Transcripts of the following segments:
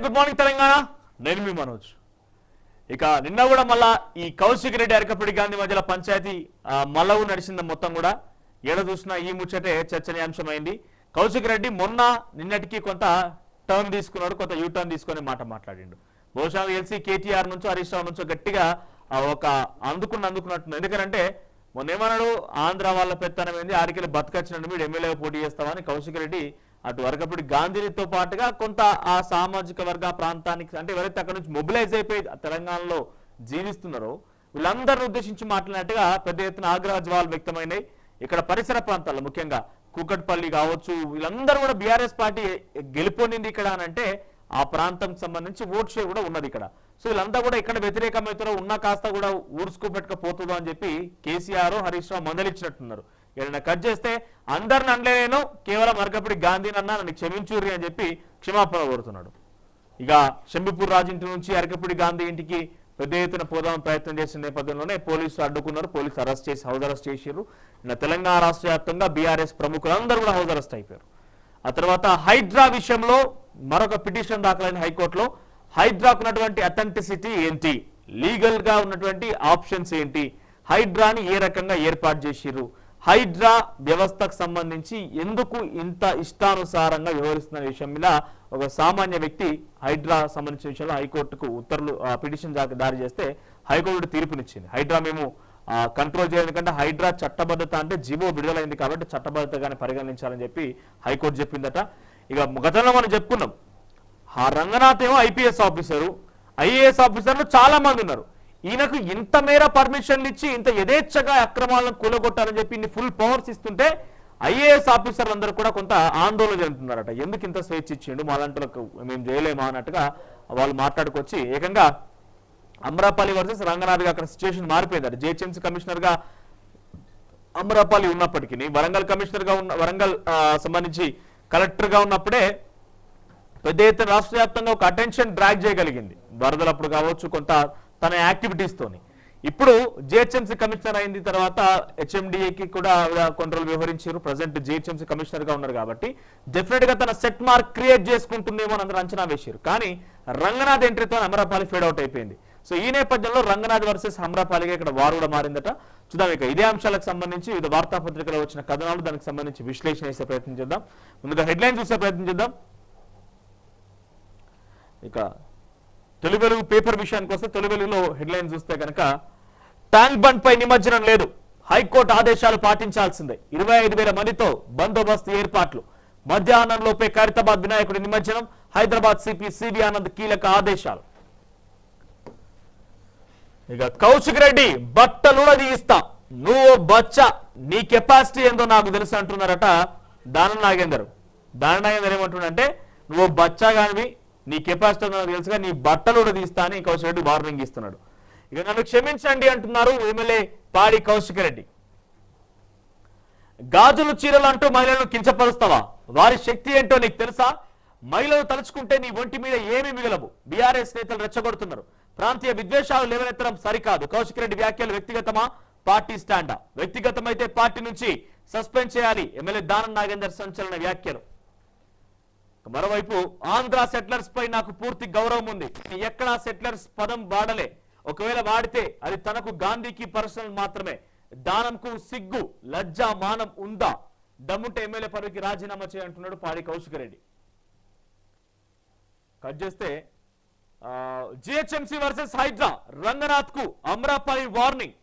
Good morning Telangana. నేను మీ మనోజ్. ఇక నిన్న కూడా మళ్ళా ఈ కౌశిక్ రెడ్డి అరకపూడి గాంధీ మధ్యలో పంచాయతీ మల్లవు నడిచింది. మొత్తం కూడా ఏడ చూసినా ఈ ముచ్చటే చర్చనీయాంశమైంది. కౌశిక్ రెడ్డి మొన్న నిన్నటికి కొంత టర్న్ తీసుకున్నాడు, కొంత యూ టర్న్ తీసుకునే మాట మాట్లాడిండు. బహుశా తెలిసి కేటీఆర్ నుంచో హరీష్ రావు నుంచో గట్టిగా ఒక అందుకున్నట్టు. ఎందుకంటే మొన్న ఏమన్నాడు, ఆంధ్ర వాళ్ళ పెత్తనం ఏంది, ఆడికెళ్ళి బతకచ్చినట్టు మీరు ఎమ్మెల్యే పోటీ చేస్తామని కౌశిక్ రెడ్డి అటు అరకపూడి గాంధీతో పాటుగా కొంత ఆ సామాజిక వర్గ ప్రాంతానికి అంటే ఎవరైతే అక్కడ నుంచి మొబిలైజ్ అయిపోయి తెలంగాణలో జీవిస్తున్నారో వీళ్ళందరిని ఉద్దేశించి మాట్లాడినట్టుగా పెద్ద ఎత్తున ఆగ్రహ జ్వాలు వ్యక్తమైనాయి. ఇక్కడ పరిసర ప్రాంతాల్లో ముఖ్యంగా కూకట్పల్లి కావచ్చు, వీళ్ళందరూ కూడా బీఆర్ఎస్ పార్టీ గెలుపొందింది ఇక్కడ అని అంటే ఆ ప్రాంతం సంబంధించి ఓట్ షేర్ కూడా ఉన్నది ఇక్కడ. సో వీళ్ళంతా కూడా ఇక్కడ వ్యతిరేకమవుతారో ఉన్నా కాస్త కూడా ఊడ్చుకోపెట్టుకపోతుందో అని చెప్పి కేసీఆర్ హరీష్ రావు మందలిచ్చినట్టున్నారు. ఏదైనా కట్ చేస్తే అందరిని అనలేను, కేవలం అరకపూడి గాంధీని అన్నా నన్ను క్షమించుర్రి అని చెప్పి క్షమాపణ కోరుతున్నాడు. ఇక షంబిపూర్ రాజింటి నుంచి అరకపూడి గాంధీ ఇంటికి పెద్ద ఎత్తున పోదామని ప్రయత్నం చేసిన నేపథ్యంలోనే పోలీసులు అడ్డుకున్నారు. పోలీసులు అరెస్ట్ చేసి హౌస్ అరెస్ట్ చేశారు. తెలంగాణ రాష్ట్ర వ్యాప్తంగా బీఆర్ఎస్ ప్రముఖులందరూ కూడా హౌస్ అరెస్ట్ అయిపోయారు. ఆ తర్వాత హైడ్రా విషయంలో మరొక పిటిషన్ దాఖలైన హైకోర్టులో హైడ్రాకు ఉన్నటువంటి అథెంటిసిటీ ఏంటి, లీగల్ గా ఉన్నటువంటి ఆప్షన్స్ ఏంటి, హైడ్రాని ఏ రకంగా ఏర్పాటు చేసిర్రు, హైడ్రా వ్యవస్థకు సంబంధించి ఎందుకు ఇంత ఇష్టానుసారంగా వ్యవహరిస్తున్న విషయం మీద ఒక సామాన్య వ్యక్తి హైడ్రా సంబంధించిన విషయంలో హైకోర్టుకు ఉత్తర్వులు పిటిషన్ దారి చేస్తే హైకోర్టు తీర్పునిచ్చింది. హైడ్రా మేము కంట్రోల్ చేయాలి, ఎందుకంటే హైడ్రా చట్టబద్ధత అంటే జీవో విడుదలైంది కాబట్టి చట్టబద్ధతగానే పరిగణించాలని చెప్పి హైకోర్టు చెప్పిందట. ఇక గతంలో మనం చెప్పుకున్నాం, ఆ రంగనాథ్ ఏమో ఐపీఎస్ ఆఫీసరు, ఐఏఎస్ ఆఫీసర్లు చాలా మంది ఉన్నారు. ఈయనకు ఇంత మేర పర్మిషన్లు ఇచ్చి ఇంత యథేచ్ఛగా అక్రమాలను కూలగొట్టాలని చెప్పి ఇన్ని ఫుల్ పవర్స్ ఇస్తుంటే ఐఏఎస్ ఆఫీసర్లు అందరూ కూడా కొంత ఆందోళన చెందుతున్నారట. ఎందుకు ఇంత స్వేచ్ఛ ఇచ్చిండు, మాలాంటి మేము చేయలేమా అన్నట్టుగా వాళ్ళు మాట్లాడుకొచ్చి ఏకంగా అమరాపల్లి వర్సెస్ రంగనాథ్ గా అక్కడ సిచ్యువేషన్ మారిపోయిందట. జిహెచ్ఎంసీ కమిషనర్ గా అమరాపల్లి ఉన్నప్పటికీ వరంగల్ కమిషనర్ గా ఉన్న వరంగల్ సంబంధించి కలెక్టర్ గా ఉన్నప్పుడే పెద్ద ఎత్తున రాష్ట్ర వ్యాప్తంగా ఒక అటెన్షన్ డ్రాగ్ చేయగలిగింది. వరదలప్పుడు కావచ్చు, కొంత తన యాక్టివిటీస్ తోని. ఇప్పుడు జిహెచ్ఎంసీ కమిషనర్ అయిన తర్వాత హెచ్ఎండిఏకి కూడా కంట్రోల్ వ్యవహరించారు. ప్రజెంట్ జిహెచ్ఎంసీ కమిషనర్ గా ఉన్నారు కాబట్టి డెఫినెట్ గా తన సెట్ మార్క్ క్రియేట్ చేసుకుంటుందేమో అని అందరూ అంచనా వేశారు. కానీ రంగనాథ్ ఎంట్రీతో అమరాపల్లి ఫేడ్ అవుట్ అయిపోయింది. సో ఈ నేపథ్యంలో రంగనాథ్ వర్సెస్ అమరాపల్లిగా ఇక్కడ వారు కూడా మారిందట. చూద్దాం ఇక ఇదే అంశాలకు సంబంధించి వివిధ వార్తాపత్రికలో వచ్చిన కథనాలు, దానికి సంబంధించి విశ్లేషణ చేసే ప్రయత్నం చేద్దాం. ముందుగా హెడ్లైన్ చూసే ప్రయత్నం చేద్దాం. ఇక తొలి వెలుగు పేపర్ విషయానికి వస్తే తొలి వెలుగులో హెడ్లైన్ చూస్తే కనుక ట్యాంక్ బండ్ పై నిమజ్జనం లేదు, హైకోర్టు ఆదేశాలు పాటించాల్సిందే, 25,000 మందితో బందోబస్తు ఏర్పాట్లు, మధ్యాహ్నంలోపే ఖైరతాబాద్ వినాయకుడి నిమజ్జనం, హైదరాబాద్ సిపి సివి ఆనంద్ కీలక ఆదేశాలు. ఇక కౌశిక్ రెడ్డి బట్టలు తీయిస్తా, నువ్వు బచ్చ, నీ కెపాసిటీ ఏందో నాకు తెలుసు అంటున్నారట దానం నాగేందర్. దానం నాగేందర్ ఏమంటున్నాడంటే నువ్వు బచ్చా కానివి, నీ కెపాసిటీ తెలుసుగా, నీ బట్టలు కూడా తీస్తా అని కౌశిక్ రెడ్డి వార్నింగ్ ఇస్తున్నాడు. ఇక నన్ను క్షమించండి అంటున్నారు ఎమ్మెల్యే పాడి కౌశిక్ రెడ్డి. గాజులు చీరలు అంటూ మహిళలను కించపరుస్తావా, వారి శక్తి ఏంటో నీకు తెలుసా, మహిళలు తలుచుకుంటే నీ ఒంటి మీద ఏమీ మిగలవు, బీఆర్ఎస్ నేతలు రెచ్చగొడుతున్నారు, ప్రాంతీయ విద్వేషాలు లేవనెత్తడం సరికాదు. కౌశిక్ రెడ్డి వ్యాఖ్యలు వ్యక్తిగతమా, పార్టీ స్టాండా, వ్యక్తిగతమైతే పార్టీ నుంచి సస్పెండ్ చేయాలి, ఎమ్మెల్యే దానం నాగేందర్ సంచలన వ్యాఖ్యలు. మరోవైపు ఆంధ్ర సెటిలర్స్ పై నాకు పూర్తి గౌరవం ఉంది, ఎక్కడా సెటిలర్స్ పదం వాడలే, ఒకవేళ వాడితే అది తనకు గాంధీకి పర్సనల్ మాత్రమే, దానంకు సిగ్గు లజ్జ మానం ఉందా, దమ్ముంటే ఎమ్మెల్యే పదవికి రాజీనామా చేయంటున్నాడు పాడి కౌశిక్ రెడ్డి. కట్ చేస్తే జిహెచ్ఎంసీ వర్సెస్ హైడ్రా, రంగనాథ్ కు అమరాపల్లి వార్నింగ్,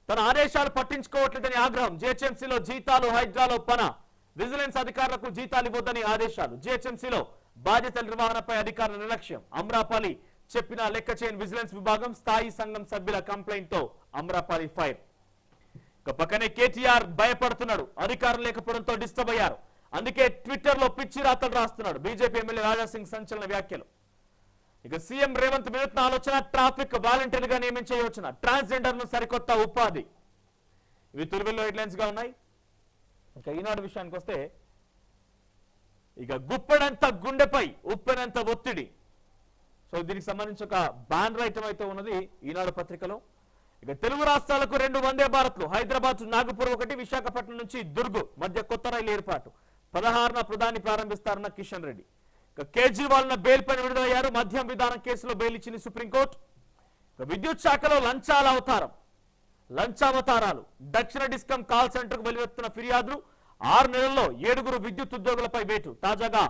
తన ఆదేశాలు పట్టించుకోవట్లేదని ఆగ్రహం, జిహెచ్ఎంసీలో జీతాలు, హైడ్రాలో పన, విజిలెన్స్ అధికారులకు జీతాలు ఇవ్వొద్దని ఆదేశాలు, జిహెచ్ఎంసీలో బాధ్యతల నిర్వహణపై అధికారుల నిర్లక్ష్యం, అమరాపల్లి చెప్పిన లెక్క చేయని విజిలెన్స్ విభాగం, స్థాయి సంఘం సభ్యుల కంప్లైంట్ తో అమరాపల్లి ఫైర్. ఇక పక్కనే కేటీఆర్ భయపడుతున్నాడు, అధికారం లేకపోవడంతో డిస్టర్బ్ అయ్యారు, అందుకే ట్విట్టర్ లో పిచ్చి రాతలు రాస్తున్నాడు, బీజేపీ ఎమ్మెల్యే రాజాసింగ్ సంచలన వ్యాఖ్యలు. ఇక సీఎం రేవంత్ వినూత్న ఆలోచన, ట్రాఫిక్ వాలంటీర్ గా నియమించే యోచన, ట్రాన్స్జెండర్ ను సరికొత్త ఉపాధి. ఇవి తొలివెల్లో హెడ్లైన్స్ గా ఉన్నాయి. ఇంకా ఈనాడు విషయానికి వస్తే ఇక గుప్పెడంత గుండెపై ఉప్పెనంత ఒత్తిడి. సో దీనికి సంబంధించి ఒక బ్యానర్ ఐటమ్ అయితే ఉన్నది ఈనాడు పత్రికలో. ఇక తెలుగు రాష్ట్రాలకు 2 వందే భారత్లు, హైదరాబాద్ నాగపూర్ 1, విశాఖపట్నం నుంచి దుర్గు మధ్య కొత్త రైలు ఏర్పాటు, 16న ప్రధాని ప్రారంభిస్తారన్న కిషన్ రెడ్డి. కేజ్రీవాల్ బెయిల్ పైన విడుదలయ్యారు. మద్యం విధానం కేసులో బెయిల్ ఇచ్చింది సుప్రీంకోర్టు. విద్యుత్ శాఖలో లంచావతారాలు దక్షిణ డిస్కమ్ కాల్ సెంటర్ కు వెలువెత్తున్న ఫిర్యాదులు. 6 నెలల్లో 7 విద్యుత్ ఉద్యోగులపై వేటు. తాజాగా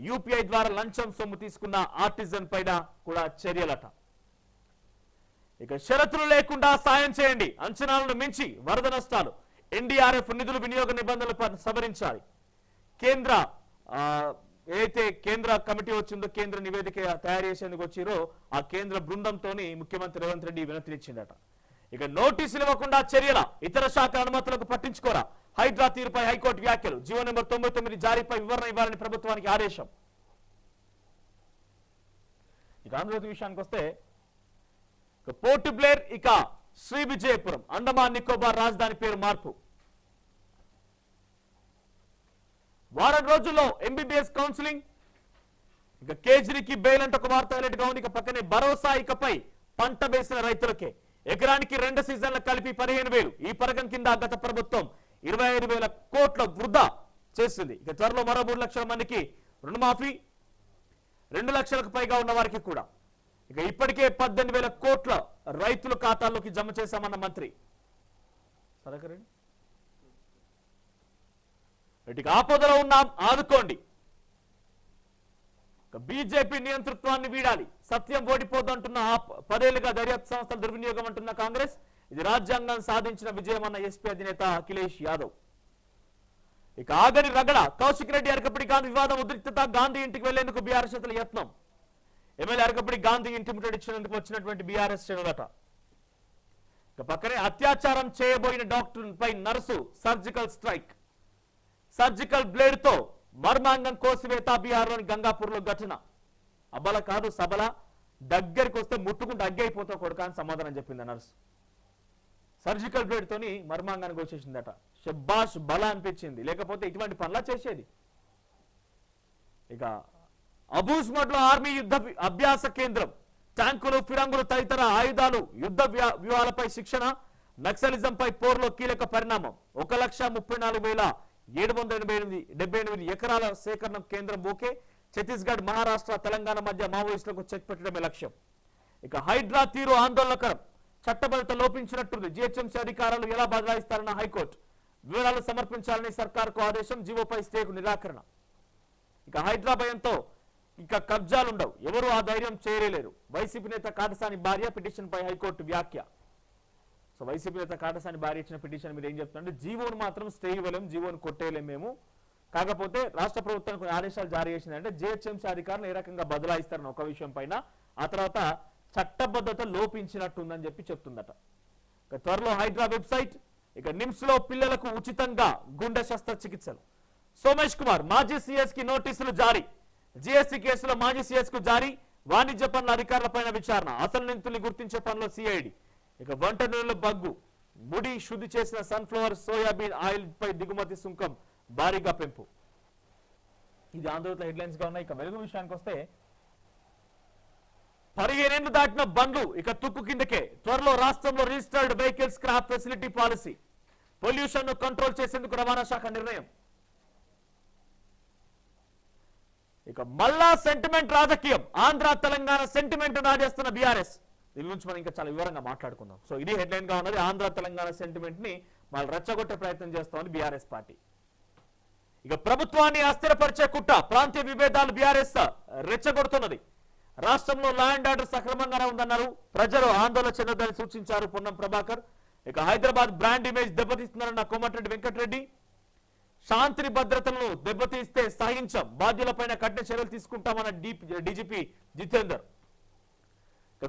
యూపీఐ ద్వారా లంచం సొమ్ము తీసుకున్న ఆర్టిజన్ పైన కూడా చర్యలట. షరతులు లేకుండా సాయం చేయండి, అంచనాలను మించి వరద నష్టాలు. ఎన్డీఆర్ఎఫ్ నిధుల వినియోగ నిబంధనలు సవరించాలి. ఏదైతే కేంద్ర కమిటీ వచ్చిందో, కేంద్ర నివేదిక తయారు చేసేందుకు వచ్చిరో ఆ కేంద్ర బృందంతో ముఖ్యమంత్రి రేవంత్ రెడ్డి వినతినిచ్చిందట. నోటీసులు ఇవ్వకుండా చర్యల, ఇతర శాఖ అనుమతులకు పట్టించుకోరా. హైడ్రా తీరుపై హైకోర్టు వ్యాఖ్యలు. జీవో నెంబర్ 99 జారీపై వివరణ ఇవ్వాలని ప్రభుత్వానికి ఆదేశం. ఆంధ్రజ్యోతి విషయానికి వస్తే పోర్ట్ బ్లేర్ శ్రీ విజయపురం అండమాన్ నికోబార్ రాజధాని పేరు మార్పు. వారం రోజుల్లో ఎంబీబీఎస్ కౌన్సిలింగ్. కేజ్రీకి బెయిల్ అంటే ఒక వార్త హైలైట్ గా ఉంది. పక్కనే భరోసా ఇకపై పంట వేసిన రైతులకే ఎకరానికి 2 సీజన్లు కలిపి 15,000. ఈ పథకం కింద గత ప్రభుత్వం 25,000 కోట్ల వృధా చేసింది. త్వరలో మరో 3 లక్షల మందికి రుణమాఫీ, 2 లక్షలకు పైగా ఉన్న వారికి కూడా. ఇప్పటికే 18,000 కోట్ల రైతుల ఖాతాల్లోకి జమ చేశామన్న మంత్రి. ఆపదలో ఉన్నాం, ఆదుకోండి. బీజేపీ నియంతృత్వాన్ని వీడాలి, సత్యం ఓడిపోదంటున్న 10 ఏళ్లుగా దర్యాప్తు సంస్థల దుర్వినియోగం అంటున్న కాంగ్రెస్. ఇది రాజ్యాంగం సాధించిన విజయం అన్న ఎస్పీ అధినేత అఖిలేష్ యాదవ్. ఆగని రగడ. కౌశిక్ రెడ్డి అరకపడి గాంధీ వివాదం ఉద్రిక్తత. గాంధీ ఇంటికి వెళ్లేందుకు బీఆర్ఎస్ నేతల యత్నం. ఎమ్మెల్యే అరకపడి గాంధీ ఇంటి ముట్టడిచ్చినందుకు వచ్చినటువంటి బీఆర్ఎస్ శ్రేణులట. పక్కనే అత్యాచారం చేయబోయిన డాక్టర్ పై nurse surgical strike. Surgical blade తో మర్మాంగం కోసివేత. బీహార్లోని గంగాపూర్లో ఘటన. అబల కాదు సబల, దగ్గరికి వస్తే ముట్టుకుంటూ అగ్గి అయిపోతావు కొడుకా అని సమాధానం చెప్పింది నర్సు. సర్జికల్ బ్లేడ్ తోని మర్మాంగాన్ని కోసేసిందట. షబ్బాష్ బల అనిపించింది, లేకపోతే ఇటువంటి పనులా చేసేది. అబూస్మడ్ లో ఆర్మీ యుద్ధ అభ్యాస కేంద్రం. ట్యాంకులు, ఫిరంగులు తదితర ఆయుధాలు, యుద్ధ వ్యూహాలపై శిక్షణ. నక్సలిజంపై పోర్లో కీలక పరిణామం. 1,34,778 ఎకరాల సేకరణ కేంద్రం ఓకే. ఛత్తీస్గఢ్, మహారాష్ట్ర, తెలంగాణ మధ్య మావోయిస్టులకు చెక్ పెట్టడమే లక్ష్యం. హైడ్రా తీరు ఆందోళనకరం. చట్టబద్ధత లోపించినట్టుంది. జీహెచ్ఎంసీ అధికారులు ఎలా బదలాయిస్తారన్న హైకోర్టు. వివరాలు సమర్పించాలని సర్కార్కు ఆదేశం. జీవోపై స్టేకు నిరాకరణ. హైడ్రా భయంతో కబ్జాలుండవు, ఎవరు ఆ ధైర్యం చేయలేరు. వైసీపీ నేత కాటసాని భార్య పిటిషన్ పై హైకోర్టు వ్యాఖ్య. వైసీపీ నేత కాటసాని భార్య ఇచ్చిన పిటిషన్ మీరు ఏం చెప్తుంటే, జీవోను మాత్రం స్టే ఇవ్వలేం, జీవోను కొట్టేయలేం మేము. కాకపోతే రాష్ట్ర ప్రభుత్వం కొన్ని ఆదేశాలు జారీ చేసిందంటే జీహెచ్ఎంసీ అధికారులు ఏ రకంగా బదలాయిస్తారని ఒక విషయం పైన, ఆ తర్వాత చట్టబద్ధత లోపించినట్టుందని చెప్తుందట. త్వరలో హైడ్రా వెబ్సైట్. నిమ్స్ లో పిల్లలకు ఉచితంగా గుండె శస్త్రచికిత్సలు. సోమేష్ కుమార్ మాజీ సీఎస్ కి నోటీసులు జారీ. జీఎస్టీ కేసులో మాజీ సీఎస్ కు జారీ. వాణిజ్య పనుల అధికారులపైన విచారణ. అసలు నిందితుల్ని గుర్తించే పనిలో సిఐడి. వంట నూనెలో బగ్గు. ముడి శుద్ధి చేసిన సన్ఫ్లవర్, సోయాబీన్ ఆయిల్ పై దిగుమతి సుంకం భారీగా పెంపు. ఇది ఆంధ్రజ్యోతిలో హెడ్లైన్స్ గా ఉన్నాయి. వెలుగు విషయానికి వస్తే 15 ఏళ్లు దాటిన బండ్లు తుక్కు కిందకే. త్వరలో రాష్ట్రంలో registered vehicle scrap facility policy. Pollution ను కంట్రోల్ చేసేందుకు రవాణా శాఖ నిర్ణయం. మళ్ళా సెంటిమెంట్ రాజకీయం. ఆంధ్ర తెలంగాణ సెంటిమెంట్ నాదేస్తున్న బీఆర్ఎస్. దీని గురించి మనం ఇంకా చాలా వివరంగా మాట్లాడుకుందాం. ఇది హెడ్లైన్ గా ఉన్నది. ఆంధ్ర తెలంగాణ సెంటిమెంట్ ని వాళ్ళు రెచ్చగొట్టే ప్రయత్నం చేస్తోంది బీఆర్ఎస్ పార్టీ. ప్రభుత్వాన్ని అస్థిరపరిచే కుట్ర. ప్రాంతీయ విభేదాలు బీఆర్ఎస్ రెచ్చగొడుతున్నది. రాష్ట్రంలో లా అండ్ ఆర్డర్ సక్రమంగానే ఉందన్నారు. ప్రజలు ఆందోళన చెందదని సూచించారు పొన్నం ప్రభాకర్. హైదరాబాద్ బ్రాండ్ ఇమేజ్ దెబ్బతీస్తున్నారన్న కోమటిరెడ్డి వెంకటరెడ్డి. శాంతి భద్రతలను దెబ్బతీస్తే సహించం, బాధ్యులపైన కఠిన చర్యలు తీసుకుంటామన్న డీజీపీ జితేందర్.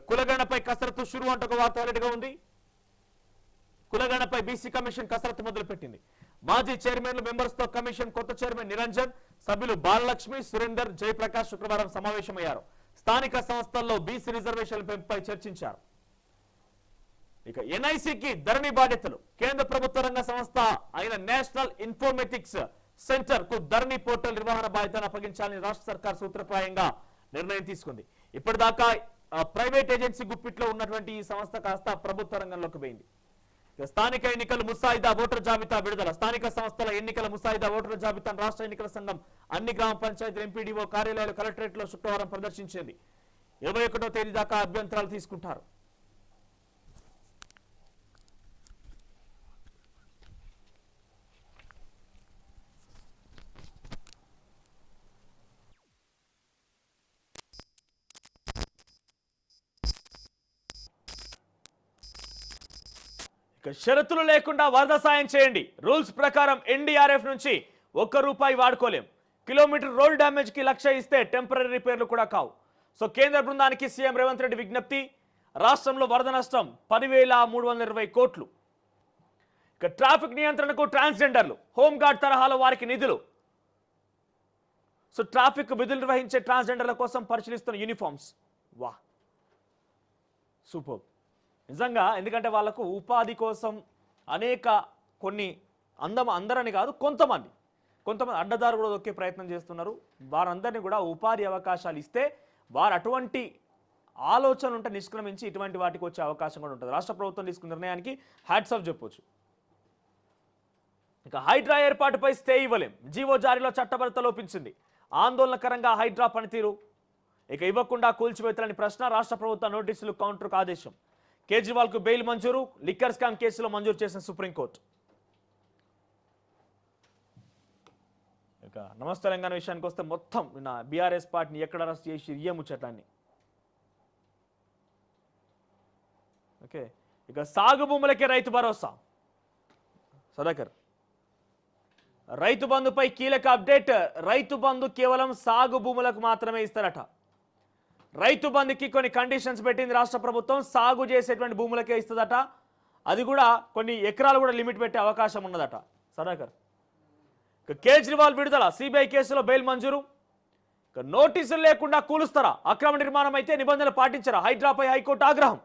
కులగణపై కసరత్తు షురు అంటూ ఒక వార్త హైలైట్ గా ఉంది. కులగణపై బీసీ కమిషన్ కసరత్తు మొదలుపెట్టింది. మాజీ చైర్మన్లు, మెంబర్స్ తో కమిషన్ కొత్త చైర్మన్ నిరంజన్, సభ్యులు బాలలక్ష్మి, సురేందర్, జయప్రకాష్ శుక్రవారం సమావేశమయ్యారు. స్థానిక సంస్థల్లో బీసీ రిజర్వేషన్ల పెంపుపై చర్చించారు. ఎన్ఐసికి ధరణి బాధ్యతలు. కేంద్ర ప్రభుత్వ రంగ సంస్థ అయిన నేషనల్ ఇన్ఫర్మేటిక్స్ సెంటర్ కు ధరణి పోర్టల్ నిర్వహణ బాధ్యతను అప్పగించాలని రాష్ట్ర సర్కార్ సూత్రప్రాయంగా నిర్ణయం తీసుకుంది. ఇప్పటిదాకా ప్రైవేట్ ఏజెన్సీ గుప్పిట్లో ఉన్నటువంటి ఈ సంస్థ కాస్త ప్రభుత్వ రంగంలోకి పోయింది. స్థానిక ఎన్నికల ముసాయిదా ఓటర్ జాబితా విడుదల. స్థానిక సంస్థల ఎన్నికల ముసాయిదా ఓటర్ల జాబితాను రాష్ట్ర ఎన్నికల సంఘం అన్ని గ్రామ పంచాయతీలు, ఎంపీడీఓ కార్యాలయాలు, కలెక్టరేట్ లో శుక్రవారం ప్రదర్శించింది. 21వ తేదీ దాకా అభ్యంతరాలు తీసుకుంటారు. షరతులు లేకుండా వరద సాయం చేయండి. రూల్స్ ప్రకారం ఎన్డీఆర్ఎఫ్ నుంచి ₹1 వాడుకోలేం. కిలోమీటర్ రోడ్ డ్యామేజ్ కి 1,00,000 ఇస్తే టెంపరీ రిపేర్లు కూడా కావు. సో కేంద్ర బృందానికి సీఎం రేవంత్ రెడ్డి విజ్ఞప్తి. రాష్ట్రంలో వరద నష్టం 10,320 కోట్లు. ఇక ట్రాఫిక్ నియంత్రణకు ట్రాన్స్జెండర్లు, హోంగార్డ్ తరహాలో వారికి నిధులు. సో ట్రాఫిక్ విధులు నిర్వహించే ట్రాన్స్జెండర్ల కోసం పరిశీలిస్తున్న యూనిఫామ్స్. వా సూపర్ నిజంగా. ఎందుకంటే వాళ్ళకు ఉపాధి కోసం అనేక కొన్ని అందరని కాదు కొంతమంది అడ్డదారు కూడా దొక్కే ప్రయత్నం చేస్తున్నారు. వారందరినీ కూడా ఉపాధి అవకాశాలు ఇస్తే వారు అటువంటి ఆలోచన ఉంటే నిష్క్రమించి ఇటువంటి వాటికి వచ్చే అవకాశం కూడా ఉంటుంది. రాష్ట్ర ప్రభుత్వం తీసుకున్న నిర్ణయానికి హ్యాట్స్ ఆఫ్ చెప్పొచ్చు. ఇక హైడ్రా ఏర్పాటుపై స్టే ఇవ్వలేం. జీవో జారీలో చట్టబద్ధత లోపించింది. ఆందోళనకరంగా హైడ్రా పనితీరు. ఇక ఇవ్వకుండా కూల్చివేతలని ప్రశ్న. రాష్ట్ర ప్రభుత్వ నోటీసులు కౌంటర్కు ఆదేశం. కేజ్రీవాల్ కు బెయిల్ మంజూరు. లిక్కర్ స్కామ్ కేసులో మంజూరు చేసిన సుప్రీంకోర్టు. ఇక నమస్తే తెలంగాణ విషయానికి వస్తే మొత్తం బీఆర్ఎస్ పార్టీని ఎక్కడ అరెస్ట్ చేసి ముచ్చటాన్ని. ఓకే, ఇక సాగు భూములకే రైతు భరోసా. సదాకర్, రైతు బంధుపై కీలక అప్డేట్. రైతు బంధు కేవలం సాగు భూములకు మాత్రమే ఇస్తారట. రైతు బంధుకి కొన్ని కండిషన్స్ పెట్టింది రాష్ట్ర ప్రభుత్వం. సాగు చేసేటువంటి భూములకే ఇస్తుందట. అది కూడా కొన్ని ఎకరాలు కూడా లిమిట్ పెట్టే అవకాశం ఉన్నదట. సదాకర్, కేజ్రీవాల్ విడుదల. సిబిఐ కేసులో బెయిల్ మంజూరు. నోటీసులు లేకుండా కూలుస్తారా? అక్రమ నిర్మాణం అయితే నిబంధనలు పాటించరా? హైడ్రాపై హైకోర్టు ఆగ్రహం.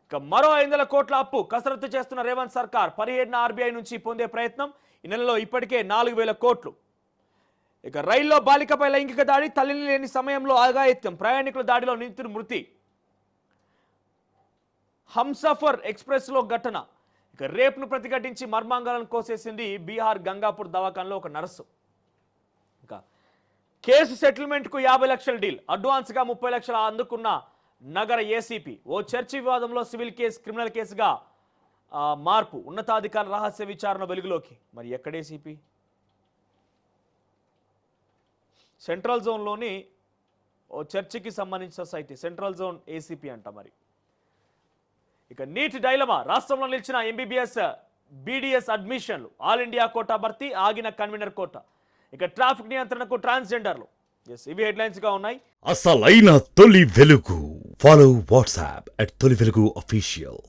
ఇక మరో 500 కోట్ల అప్పు కసరత్తు చేస్తున్న రేవంత్ సర్కార్. 17న ఆర్బీఐ నుంచి పొందే ప్రయత్నం. ఈ నెలలో ఇప్పటికే 4,000 కోట్లు. ఇక రైల్లో బాలికపై లైంగిక దాడి. తల్లిని లేని సమయంలో ఆగాయత్యం. ప్రయాణికుల దాడిలో నిందితుడు మృతి. హంసఫర్ ఎక్స్ప్రెస్ లో ఘటన. ఇక రేప్ను ప్రతిఘటించి మర్మాంగాలను కోసేసింది బీహార్ గంగాపూర్ దవాఖానలో ఒక నర్సు. ఇంకా కేసు సెటిల్మెంట్ కు 50 లక్షల డీల్. అడ్వాన్స్ గా 30 లక్షలు అందుకున్న నగర ఏసీపీ. ఓ చర్చి వివాదంలో సివిల్ కేసు క్రిమినల్ కేసుగా మార్పు. ఉన్నతాధికారుల రహస్య విచారణ వెలుగులోకి. మరి ఎక్కడ ఏసీపీ? సెంట్రల్ జోన్లోని ఓ చర్చికి సంబంధించిన సొసైటీ సెంట్రల్ జోన్ ఏసీపీ అంట. మరి ఇక నీట్ డైలమా. రాష్ట్రంలో నిలిచిన ఎంబీబీఎస్ బీడీఎస్ అడ్మిషన్లు. ఆల్ ఇండియా కోటా భర్తీ. ఆగిన కన్వీనర్ కోటా. ఇక ట్రాఫిక్ నియంత్రణకు ట్రాన్స్జెండర్లు. ఇవి హెడ్లైన్స్ గా ఉన్నాయి. అసలైన తొలి వెలుగు. ఫాలో వాట్సాప్ @తొలి వెలుగు అఫీషియల్.